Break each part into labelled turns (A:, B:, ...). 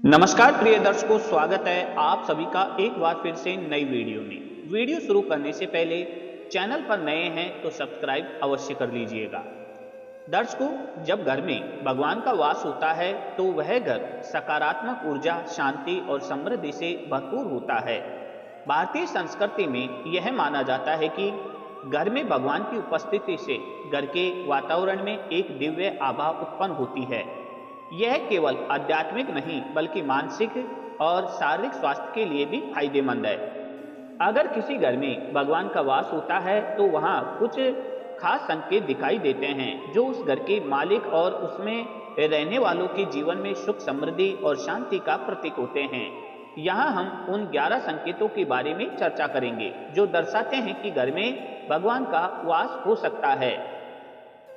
A: नमस्कार प्रिय दर्शकों, स्वागत है आप सभी का एक बार फिर से नई वीडियो में। वीडियो शुरू करने से पहले चैनल पर नए हैं तो सब्सक्राइब अवश्य कर लीजिएगा। दर्शकों, जब घर में भगवान का वास होता है तो वह घर सकारात्मक ऊर्जा, शांति और समृद्धि से भरपूर होता है। भारतीय संस्कृति में यह माना जाता है कि घर में भगवान की उपस्थिति से घर के वातावरण में एक दिव्य आभा उत्पन्न होती है। यह केवल आध्यात्मिक नहीं बल्कि मानसिक और शारीरिक स्वास्थ्य के लिए भी फायदेमंद है। अगर किसी घर में भगवान का वास होता है तो वहाँ कुछ खास संकेत दिखाई देते हैं जो उस घर के मालिक और उसमें रहने वालों के जीवन में सुख, समृद्धि और शांति का प्रतीक होते हैं। यहाँ हम उन 11 संकेतों के बारे में चर्चा करेंगे जो दर्शाते हैं कि घर में भगवान का वास हो सकता है।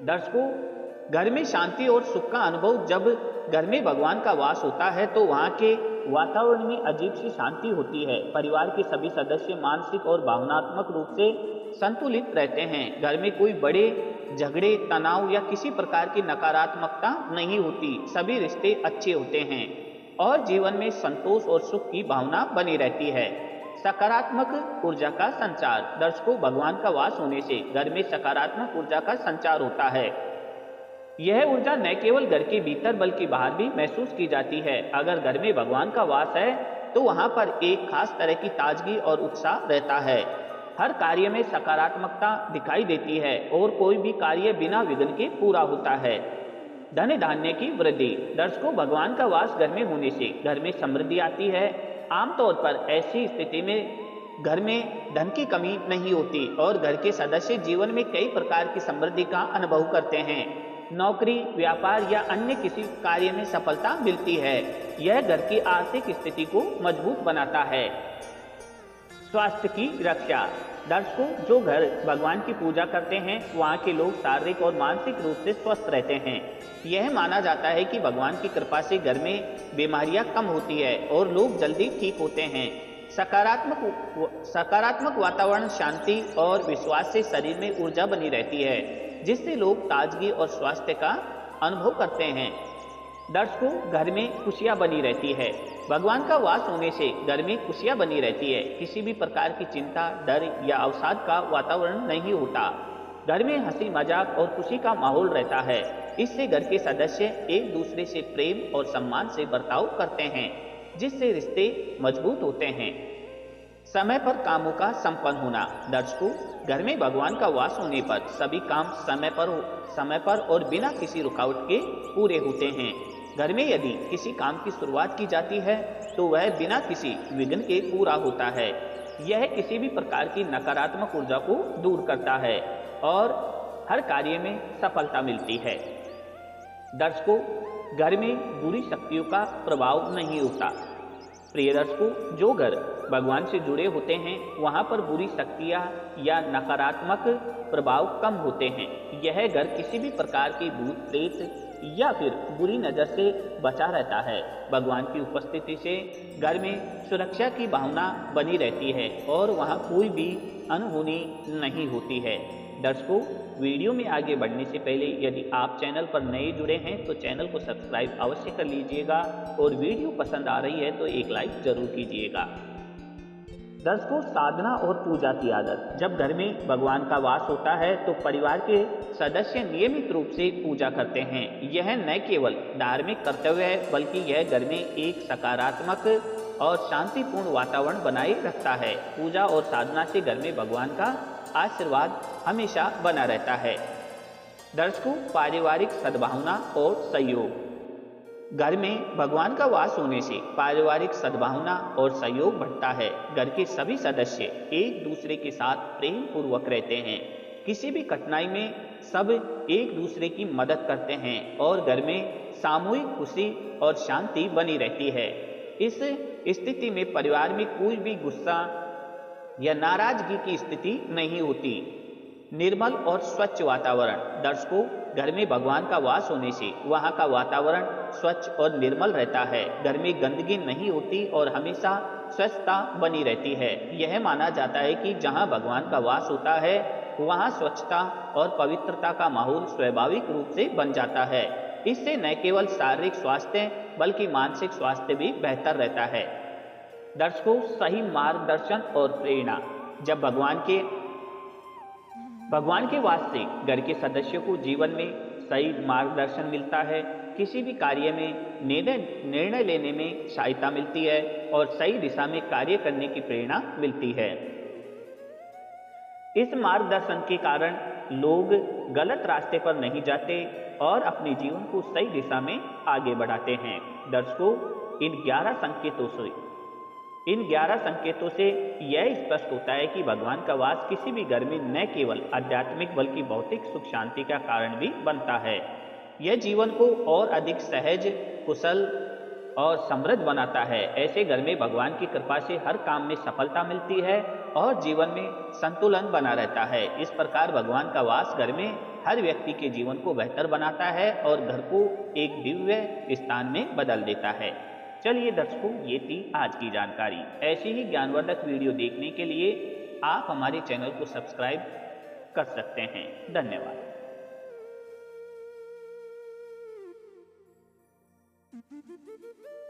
A: दर्शकों, घर में शांति और सुख का अनुभव। जब घर में भगवान का वास होता है तो वहाँ के वातावरण में अजीब सी शांति होती है। परिवार के सभी सदस्य मानसिक और भावनात्मक रूप से संतुलित रहते हैं। घर में कोई बड़े झगड़े, तनाव या किसी प्रकार की नकारात्मकता नहीं होती। सभी रिश्ते अच्छे होते हैं और जीवन में संतोष और सुख की भावना बनी रहती है। सकारात्मक ऊर्जा का संचार। दर्शकों, भगवान का वास होने से घर में सकारात्मक ऊर्जा का संचार होता है। यह ऊर्जा न केवल घर के भीतर बल्कि बाहर भी महसूस की जाती है। अगर घर में भगवान का वास है तो वहां पर एक खास तरह की ताजगी और उत्साह रहता है। हर कार्य में सकारात्मकता दिखाई देती है और कोई भी कार्य बिना विघ्न के पूरा होता है। धन धान्य की वृद्धि। दर्शकों, भगवान का वास घर में होने से घर में समृद्धि आती है। आमतौर पर ऐसी स्थिति में घर में धन की कमी नहीं होती और घर के सदस्य जीवन में कई प्रकार की समृद्धि का अनुभव करते हैं। नौकरी, व्यापार या अन्य किसी कार्य में सफलता मिलती है। यह घर की आर्थिक स्थिति को मजबूत बनाता है। स्वास्थ्य की रक्षा। दर्शकों, जो घर भगवान की पूजा करते हैं वहाँ के लोग शारीरिक और मानसिक रूप से स्वस्थ रहते हैं। यह माना जाता है कि भगवान की कृपा से घर में बीमारियां कम होती है और लोग जल्दी ठीक होते हैं। सकारात्मक वातावरण, शांति और विश्वास से शरीर में ऊर्जा बनी रहती है जिससे लोग ताजगी और स्वास्थ्य का अनुभव करते हैं। दर्शकों, घर में खुशियां बनी रहती है। भगवान का वास होने से घर में खुशियां बनी रहती है। किसी भी प्रकार की चिंता, डर या अवसाद का वातावरण नहीं होता। घर में हंसी, मजाक और खुशी का माहौल रहता है। इससे घर के सदस्य एक दूसरे से प्रेम और सम्मान से बर्ताव करते हैं जिससे रिश्ते मजबूत होते हैं। समय पर कामों का संपन्न होना। दर्शकों, घर में भगवान का वास होने पर सभी काम समय पर और बिना किसी रुकावट के पूरे होते हैं। घर में यदि किसी काम की शुरुआत की जाती है तो वह बिना किसी विघ्न के पूरा होता है। यह किसी भी प्रकार की नकारात्मक ऊर्जा को दूर करता है और हर कार्य में सफलता मिलती है। दर्शकों, घर में बुरी शक्तियों का प्रभाव नहीं होता। प्रिय दर्शकों, जो घर भगवान से जुड़े होते हैं वहाँ पर बुरी शक्तियाँ या नकारात्मक प्रभाव कम होते हैं। यह घर किसी भी प्रकार की भूत, प्रेत या फिर बुरी नज़र से बचा रहता है। भगवान की उपस्थिति से घर में सुरक्षा की भावना बनी रहती है और वहाँ कोई भी अनहोनी नहीं होती है। दर्शकों, वीडियो में आगे बढ़ने से पहले यदि आप चैनल पर नए जुड़े हैं तो चैनल को सब्सक्राइब अवश्य कर लीजिएगा और वीडियो पसंद आ रही है तो एक लाइक जरूर कीजिएगा। दर्शकों, साधना और पूजा की आदत। जब घर में भगवान का वास होता है तो परिवार के सदस्य नियमित रूप से पूजा करते हैं। यह न केवल धार्मिक कर्तव्य है बल्कि यह घर में एक सकारात्मक और शांतिपूर्ण वातावरण बनाए रखता है। पूजा और साधना से घर में भगवान का आशीर्वाद हमेशा बना रहता है। दर्शकों, पारिवारिक सद्भावना और सहयोग। घर में भगवान का वास होने से पारिवारिक सद्भावना और सहयोग बढ़ता है। घर के सभी सदस्य एक दूसरे के साथ प्रेम पूर्वक रहते हैं। किसी भी कठिनाई में सब एक दूसरे की मदद करते हैं और घर में सामूहिक खुशी और शांति बनी रहती है। इस स्थिति में परिवार में कोई भी गुस्सा या नाराजगी की स्थिति नहीं होती। निर्मल और स्वच्छ वातावरण। दर्शकों, घर में भगवान का वास होने से वहाँ का वातावरण स्वच्छ और निर्मल रहता है। घर में गंदगी नहीं होती और हमेशा स्वच्छता बनी रहती है। यह माना जाता है कि जहाँ भगवान का वास होता है वहाँ स्वच्छता और पवित्रता का माहौल स्वाभाविक रूप से बन जाता है। इससे न केवल शारीरिक स्वास्थ्य बल्कि मानसिक स्वास्थ्य भी बेहतर रहता है। दर्शकों, सही मार्गदर्शन और प्रेरणा। जब भगवान के वास्ते घर के सदस्यों को जीवन में सही मार्गदर्शन मिलता है, किसी भी कार्य में निर्णय लेने में सहायता मिलती है और सही दिशा में कार्य करने की प्रेरणा मिलती है। इस मार्गदर्शन के कारण लोग गलत रास्ते पर नहीं जाते और अपने जीवन को सही दिशा में आगे बढ़ाते हैं। दर्शकों, इन 11 संकेतों से यह स्पष्ट होता है कि भगवान का वास किसी भी घर में न केवल आध्यात्मिक बल्कि भौतिक सुख शांति का कारण भी बनता है। यह जीवन को और अधिक सहज, कुशल और समृद्ध बनाता है। ऐसे घर में भगवान की कृपा से हर काम में सफलता मिलती है और जीवन में संतुलन बना रहता है। इस प्रकार भगवान का वास घर में हर व्यक्ति के जीवन को बेहतर बनाता है और घर को एक दिव्य स्थान में बदल देता है। चलिए दर्शकों, ये थी आज की जानकारी। ऐसी ही ज्ञानवर्धक वीडियो देखने के लिए आप हमारे चैनल को सब्सक्राइब कर सकते हैं। धन्यवाद।
B: Thank you.